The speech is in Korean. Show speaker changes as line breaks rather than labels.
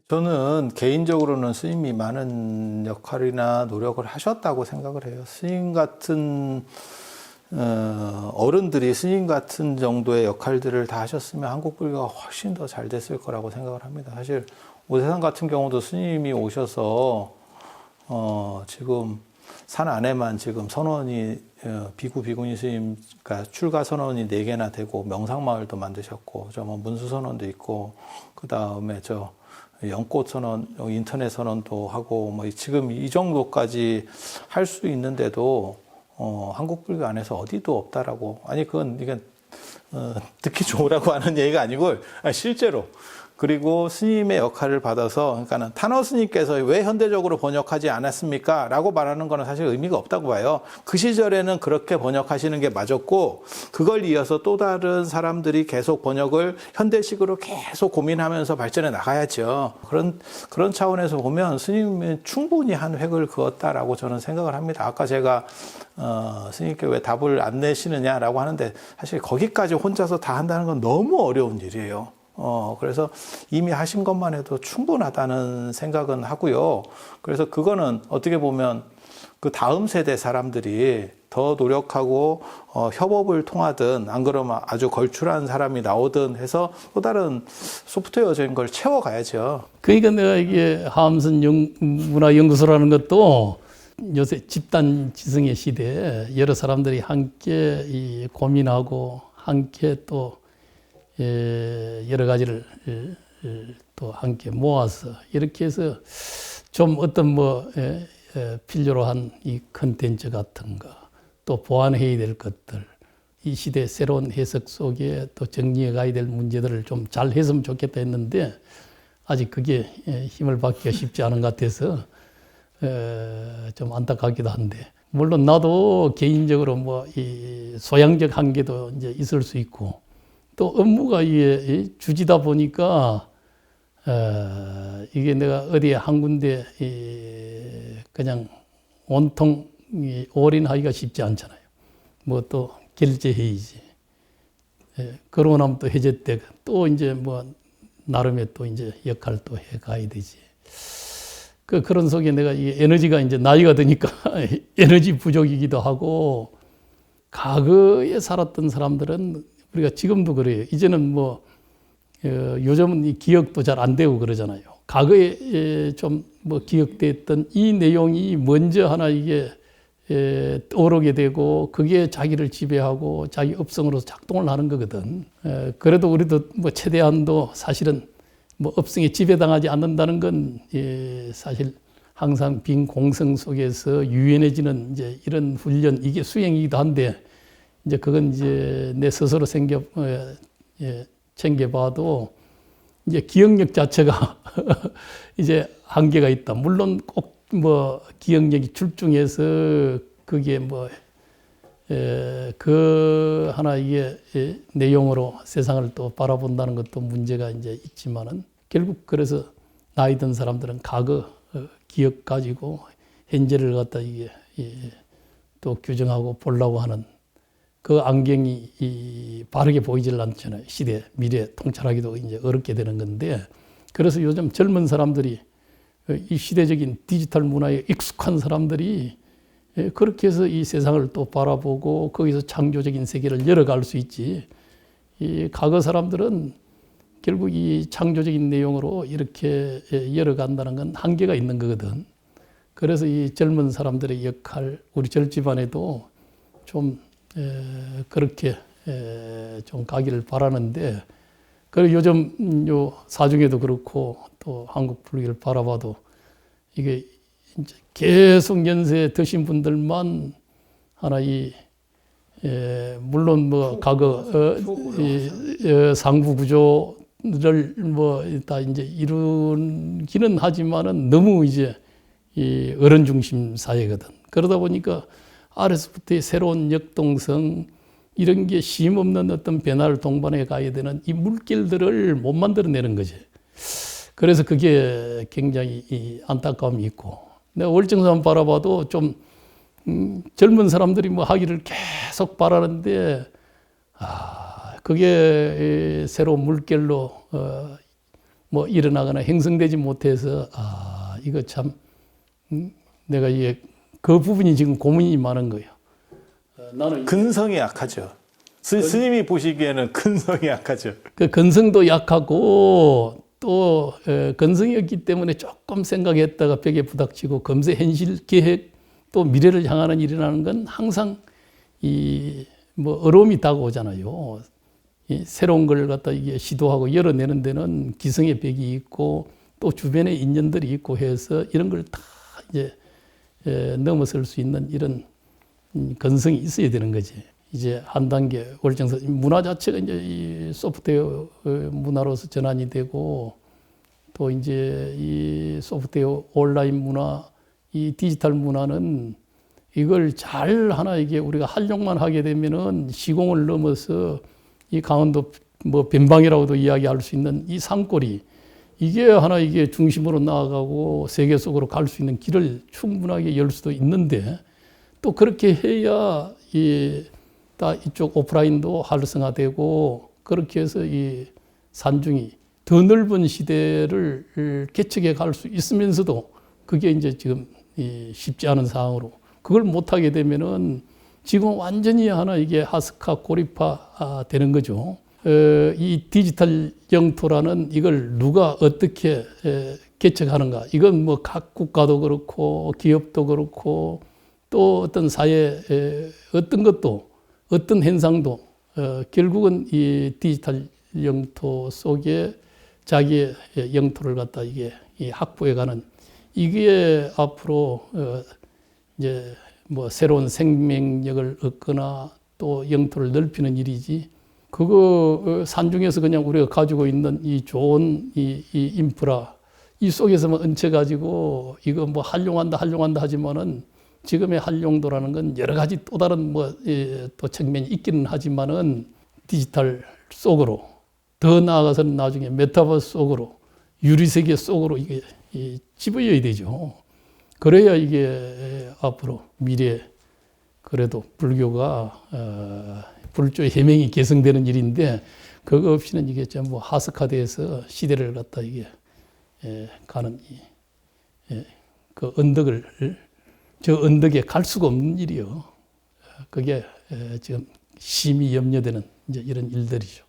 저는 개인적으로는 스님이 많은 역할이나 노력을 하셨다고 생각을 해요. 스님 같은 어른들이 스님 같은 정도의 역할들을 다 하셨으면 한국 불교가 훨씬 더 잘 됐을 거라고 생각을 합니다. 사실 오세상 같은 경우도 스님이 오셔서 지금 산 안에만 지금 선원이 비구 비구니 스님, 그러니까 출가 선원이 4개나 되고 명상마을도 만드셨고, 저 뭐 문수 선원도 있고, 그 다음에 저 연꽃 선원, 인터넷 선원도 하고, 뭐 지금 이 정도까지 할 수 있는데도 한국 불교 안에서 어디도 없다라고. 아니 그건 이게 듣기 좋으라고 하는 얘기가 아니고 실제로. 그리고 스님의 역할을 받아서, 그러니까는 탄허 스님께서 왜 현대적으로 번역하지 않았습니까? 라고 말하는 거는 사실 의미가 없다고 봐요. 그 시절에는 그렇게 번역하시는 게 맞았고, 그걸 이어서 또 다른 사람들이 계속 번역을 현대식으로 계속 고민하면서 발전해 나가야죠. 그런 차원에서 보면 스님은 충분히 한 획을 그었다라고 저는 생각을 합니다. 아까 제가 스님께 왜 답을 안 내시느냐라고 하는데, 사실 거기까지 혼자서 다 한다는 건 너무 어려운 일이에요. 그래서 이미 하신 것만 해도 충분하다는 생각은 하고요. 그래서 그거는 어떻게 보면 그 다음 세대 사람들이 더 노력하고 협업을 통하든 안 그러면 아주 걸출한 사람이 나오든 해서 또 다른 소프트웨어적인 걸 채워가야죠.
그러니까 내가 이게 하암선 문화연구소라는 것도 요새 집단 지성의 시대에 여러 사람들이 함께 고민하고 함께 또 여러 가지를 또 함께 모아서 이렇게 해서 좀 어떤 필요로 한 이 컨텐츠 같은 거, 또 보완해야 될 것들, 이 시대 새로운 해석 속에 또 정리해 가야 될 문제들을 좀 잘 했으면 좋겠다 했는데, 아직 그게 힘을 받기가 쉽지 않은 것 같아서 좀 안타깝기도 한데, 물론 나도 개인적으로 이 소양적 한계도 이제 있을 수 있고, 또 업무가 이게 주지다 보니까 이게 내가 어디에 한 군데 그냥 온통 올인하기가 쉽지 않잖아요. 또 결제해야지. 그러고 나면 또 해제 때 또 이제 나름의 또 이제 역할도 해 가야 되지. 그런 속에 내가 이 에너지가 이제 나이가 드니까 에너지 부족이기도 하고, 과거에 살았던 사람들은 우리가 지금도 그래요. 이제는 요즘은 이 기억도 잘 안 되고 그러잖아요. 과거에 좀 기억됐던 이 내용이 먼저 하나 이게 떠오르게 되고, 그게 자기를 지배하고 자기 업성으로 작동을 하는 거거든. 그래도 우리도 최대한도 사실은 업성에 지배당하지 않는다는 건 사실 항상 빈 공성 속에서 유연해지는 이제 이런 훈련, 이게 수행이기도 한데, 이제 그건 이제 내 스스로 챙겨봐도 이제 기억력 자체가 이제 한계가 있다. 물론 꼭 기억력이 출중해서 그게 그 하나 이게 내용으로 세상을 또 바라본다는 것도 문제가 이제 있지만은, 결국 그래서 나이 든 사람들은 과거 기억 가지고 현재를 갖다 이게 또 규정하고 보려고 하는 그 안경이 바르게 보이질 않잖아요. 시대, 미래 통찰하기도 이제 어렵게 되는 건데, 그래서 요즘 젊은 사람들이 이 시대적인 디지털 문화에 익숙한 사람들이 그렇게 해서 이 세상을 또 바라보고 거기서 창조적인 세계를 열어갈 수 있지. 이 과거 사람들은 결국 이 창조적인 내용으로 이렇게 열어간다는 건 한계가 있는 거거든. 그래서 이 젊은 사람들의 역할, 우리 절집안에도 좀 그렇게 좀 가기를 바라는데, 그리고 요즘 요 사중에도 그렇고 또 한국 불교를 바라봐도 이게 이제 계속 연세 드신 분들만 하나 물론 과거 상부 구조를 다 이제 이루기는 하지만은 너무 이제 이 어른 중심 사회거든. 그러다 보니까 아래서부터의 새로운 역동성, 이런 게 쉼없는 어떤 변화를 동반해 가야 되는 이 물길들을 못 만들어내는 거지. 그래서 그게 굉장히 안타까움이 있고, 내가 월정산 바라봐도 좀 젊은 사람들이 하기를 계속 바라는데, 그게 새로운 물결로 뭐 일어나거나 형성되지 못해서 이거 참 내가 이게 그 부분이 지금 고민이 많은 거예요. 나는
근성이 약하죠. 스님이 보시기에는 근성이 약하죠.
그 근성도 약하고 또 근성이었기 때문에 조금 생각했다가 벽에 부닥치고 검세 현실 계획 또 미래를 향하는 일이라는 건 항상 이 뭐 어려움이 다가오잖아요. 이 새로운 걸 갖다 이게 시도하고 열어내는 데는 기성의 벽이 있고 또 주변에 인연들이 있고 해서 이런 걸 다 이제 넘어설 수 있는 이런 근성이 있어야 되는 거지. 이제 한 단계 월정사 문화 자체가 이제 이 소프트웨어 문화로서 전환이 되고 또 이제 이 소프트웨어 온라인 문화, 이 디지털 문화는 이걸 잘 하나 이게 우리가 활용만 하게 되면은 시공을 넘어서 이 강원도 뭐 변방이라고도 이야기할 수 있는 이 산골이 이게 하나 이게 중심으로 나아가고 세계 속으로 갈 수 있는 길을 충분하게 열 수도 있는데 또 그렇게 해야 다 이쪽 오프라인도 활성화되고 그렇게 해서 이 산중이 더 넓은 시대를 개척해 갈 수 있으면서도 그게 이제 지금 쉽지 않은 상황으로 그걸 못하게 되면은 지금 완전히 하나 이게 하스카 고립화 되는 거죠. 이 디지털 영토라는 이걸 누가 어떻게 개척하는가. 이건 뭐 각 국가도 그렇고 기업도 그렇고 또 어떤 사회 어떤 것도 어떤 현상도 결국은 이 디지털 영토 속에 자기의 영토를 갖다 이게 확보해가는 이게 앞으로 이제 뭐 새로운 생명력을 얻거나 또 영토를 넓히는 일이지. 그거 산중에서 그냥 우리가 가지고 있는 이 좋은 이 인프라 이 속에서만 얹혀가지고 이거 뭐 활용한다 하지만은 지금의 활용도라는 건 여러 가지 또 다른 또 측면이 있기는 하지만은 디지털 속으로 더 나아가서는 나중에 메타버스 속으로 유리세계 속으로 이게 집어여야 되죠. 그래야 이게 앞으로 미래 그래도 불교가 불조의 해명이 개성되는 일인데 그거 없이는 이게 전부 하스카드에서 시대를 갖다 이게 가는 그 언덕을 저 언덕에 갈 수가 없는 일이요. 그게 지금 심히 염려되는 이제 이런 일들이죠.